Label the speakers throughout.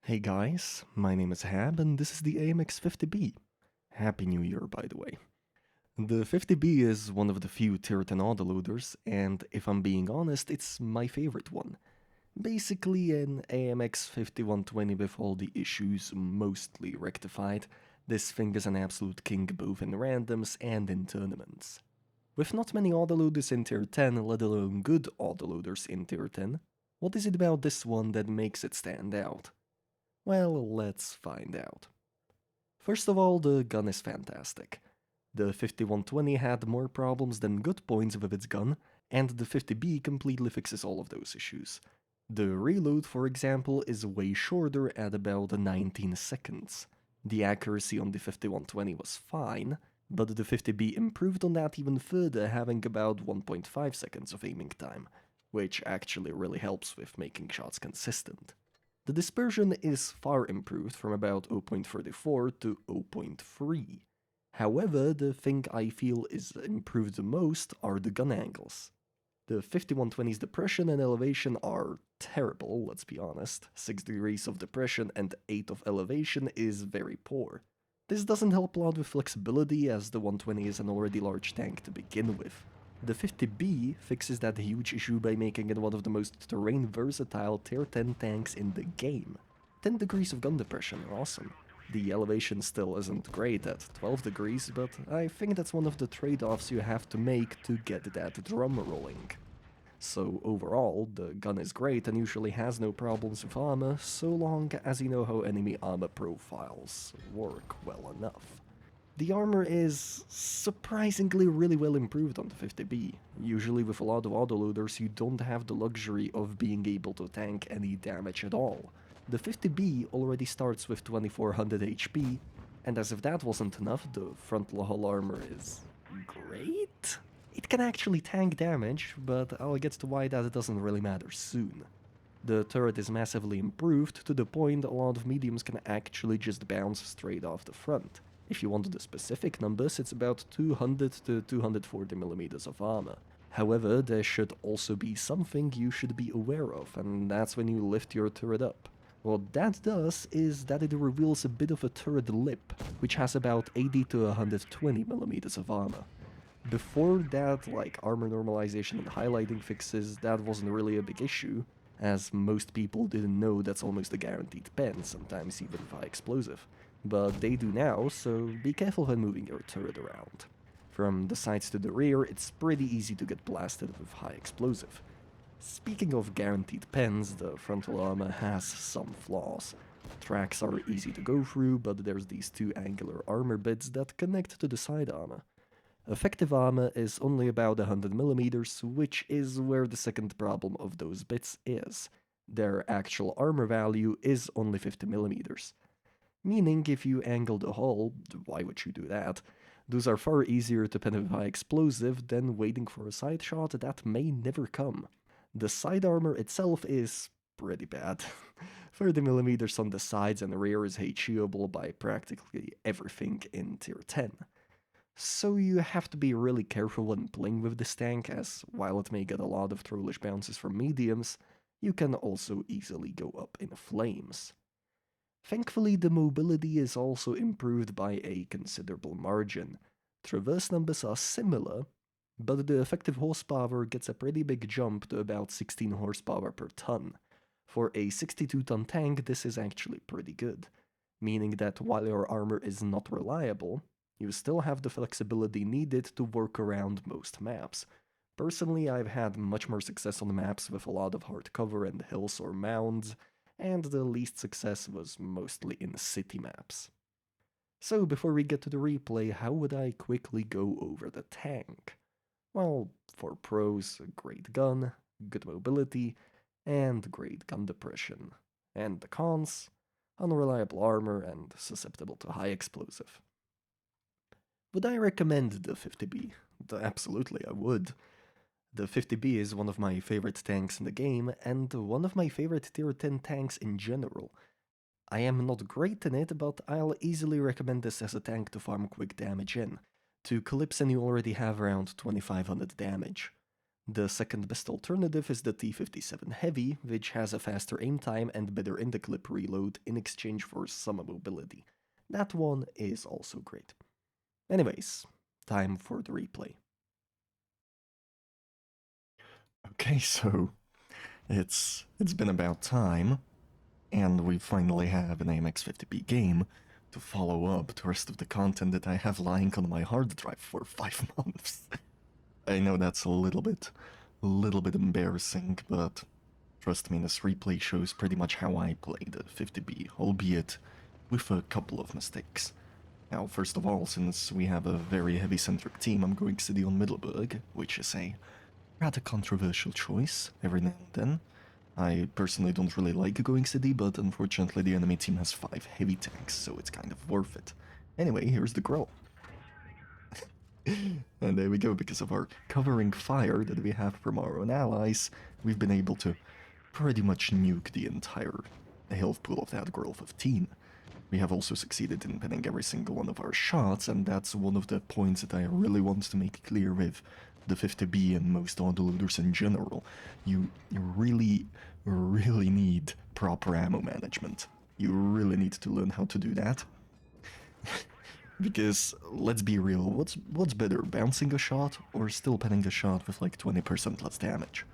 Speaker 1: Hey guys, my name is Hab and this is the AMX 50B. Happy New Year, by the way. The 50B is one of the few tier 10 autoloaders, and if I'm being honest, it's my favorite one. Basically an AMX 5120 with all the issues mostly rectified, this thing is an absolute king both in randoms and in tournaments. With not many autoloaders in tier 10, let alone good autoloaders in tier 10, what is it about this one that makes it stand out? Well, let's find out. First of all, the gun is fantastic. The 5120 had more problems than good points with its gun, and the 50B completely fixes all of those issues. The reload, for example, is way shorter at about 19 seconds. The accuracy on the 5120 was fine, but the 50B improved on that even further, having about 1.5 seconds of aiming time, which actually really helps with making shots consistent. The dispersion is far improved from about 0.34 to 0.3. However, the thing I feel is improved the most are the gun angles. The 5120's depression and elevation are terrible, let's be honest. 6 degrees of depression and 8 of elevation is very poor. This doesn't help a lot with flexibility, as the 120 is an already large tank to begin with. The 50B fixes that huge issue by making it one of the most terrain versatile tier 10 tanks in the game. 10 degrees of gun depression, awesome. The elevation still isn't great at 12 degrees, but I think that's one of the trade-offs you have to make to get that drum rolling. So overall, the gun is great and usually has no problems with armor, so long as you know how enemy armor profiles work well enough. The armor is surprisingly really well improved on the 50B. Usually with a lot of autoloaders you don't have the luxury of being able to tank any damage at all. The 50B already starts with 2400 HP, and as if that wasn't enough, the frontal hull armor is great? It can actually tank damage, but I'll get to why that doesn't really matter soon. The turret is massively improved to the point a lot of mediums can actually just bounce straight off the front. If you want the specific numbers, it's about 200 to 240 millimeters of armor. However, there should also be something you should be aware of, and that's when you lift your turret up. What that does is that it reveals a bit of a turret lip, which has about 80 to 120 millimeters of armor. Before that, like armor normalization and highlighting fixes, that wasn't really a big issue, as most people didn't know that's almost a guaranteed pen, sometimes even with high explosive. But they do now, so be careful when moving your turret around. From the sides to the rear, it's pretty easy to get blasted with high explosive. Speaking of guaranteed pens, the frontal armor has some flaws. Tracks are easy to go through, but there's these two angular armor bits that connect to the side armor. Effective armor is only about 100 millimeters, which is where the second problem of those bits is. Their actual armor value is only 50 millimeters. Meaning, if you angle the hull, why would you do that? Those are far easier to pen with high explosive than waiting for a side shot that may never come. The side armor itself is pretty bad. 30 millimeters on the sides and rear is HEable by practically everything in tier 10. So you have to be really careful when playing with this tank, as while it may get a lot of trollish bounces from mediums, you can also easily go up in flames. Thankfully, the mobility is also improved by a considerable margin. Traverse numbers are similar, but the effective horsepower gets a pretty big jump to about 16 horsepower per ton. For a 62-ton tank, this is actually pretty good, meaning that while your armor is not reliable, you still have the flexibility needed to work around most maps. Personally, I've had much more success on maps with a lot of hard cover and hills or mounds, and the least success was mostly in city maps. So before we get to the replay, how would I quickly go over the tank? Well, for pros, a great gun, good mobility, and great gun depression. And the cons, unreliable armor and susceptible to high explosive. Would I recommend the 50B? Absolutely, I would. The 50B is one of my favorite tanks in the game, and one of my favorite tier 10 tanks in general. I am not great in it, but I'll easily recommend this as a tank to farm quick damage in. To Calypso you already have around 2500 damage. The second best alternative is the T57 Heavy, which has a faster aim time and better in-the-clip reload in exchange for some mobility. That one is also great. Anyways, time for the replay. Okay, so it's been about time, and we finally have an AMX 50B game to follow up the rest of the content that I have lying on my hard drive for 5 months. I know that's a little bit embarrassing, but trust me, this replay shows pretty much how I play the 50B, albeit with a couple of mistakes. Now, first of all, since we have a very heavy-centric team, I'm going City on Middleburg, which is a rather controversial choice every now and then. I personally don't really like going City, but unfortunately the enemy team has 5 heavy tanks, so it's kind of worth it. Anyway, here's the grow. And there we go, because of our covering fire that we have from our own allies, we've been able to pretty much nuke the entire health pool of that Girl 15. We have also succeeded in pinning every single one of our shots, and that's one of the points that I really want to make clear with the 50B and most autoloaders in general. You really need proper ammo management. You really need to learn how to do that. Because, let's be real, what's better, bouncing a shot or still pinning a shot with like 20% less damage?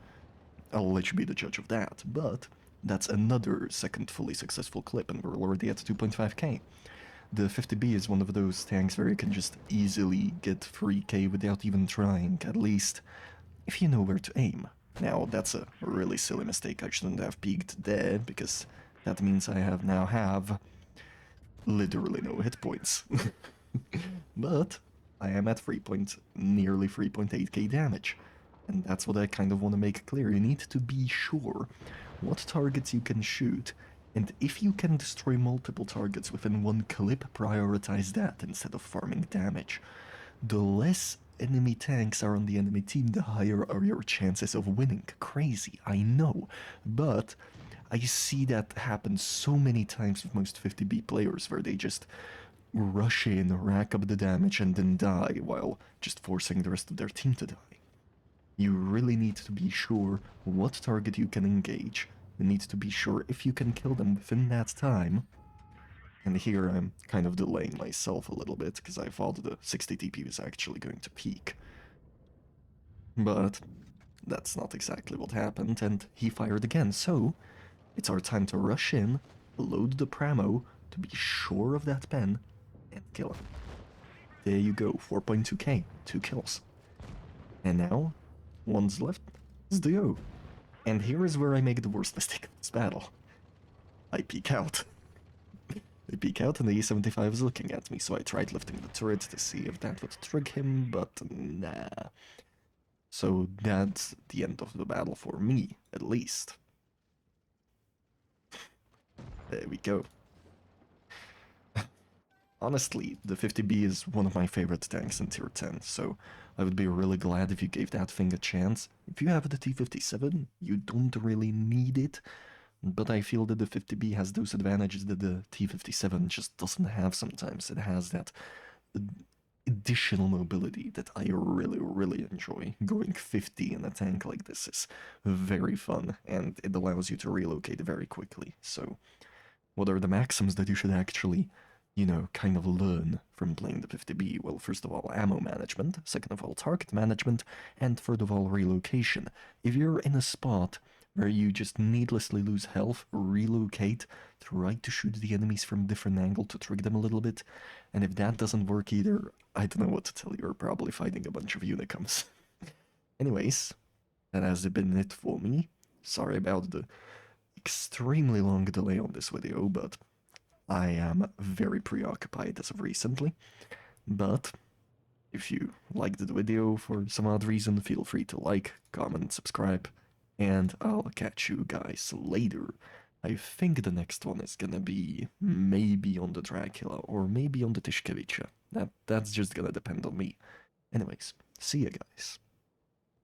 Speaker 1: I'll let you be the judge of that, but that's another second fully successful clip, and we're already at 2.5k. The 50B is one of those tanks where you can just easily get 3k without even trying, at least if you know where to aim. Now, that's a really silly mistake. I shouldn't have peeked there, because that means I now have literally no hit points. But I am at nearly 3.8k damage. And that's what I kind of want to make clear. You need to be sure what targets you can shoot, and if you can destroy multiple targets within one clip, prioritize that instead of farming damage. The less enemy tanks are on the enemy team, the higher are your chances of winning. Crazy, I know, but I see that happen so many times with most 50B players, where they just rush in, rack up the damage, and then die, while just forcing the rest of their team to die. You really need to be sure what target you can engage. You need to be sure if you can kill them within that time. And here I'm kind of delaying myself a little bit, because I thought the 60 TP was actually going to peak. But that's not exactly what happened, and he fired again, so it's our time to rush in, load the Pramo, to be sure of that pen, and kill him. There you go, 4.2k, 2 kills. And now, one's left, is the O. And here is where I make the worst mistake of this battle. I peek out. I peek out and the E75 is looking at me, so I tried lifting the turret to see if that would trick him, but nah. So that's the end of the battle for me, at least. There we go. Honestly, the 50B is one of my favorite tanks in tier 10, so I would be really glad if you gave that thing a chance. If you have the T57, you don't really need it, but I feel that the 50B has those advantages that the T57 just doesn't have sometimes. It has that additional mobility that I really enjoy. Going 50 in a tank like this is very fun, and it allows you to relocate very quickly. So, what are the maxims that you should actually, you know, kind of learn from playing the 50B? Well, first of all, ammo management, second of all, target management, and third of all, relocation. If you're in a spot where you just needlessly lose health, relocate, try to shoot the enemies from a different angle to trick them a little bit, and if that doesn't work either, I don't know what to tell you, you're probably fighting a bunch of unicums. Anyways, that has been it for me. Sorry about the extremely long delay on this video, but I am very preoccupied as of recently. But if you liked the video for some odd reason, feel free to like, comment, subscribe, and I'll catch you guys later. I think the next one is gonna be maybe on the Dracula or maybe on the Tyzskiewicza. That's just gonna depend on me. Anyways, see ya guys.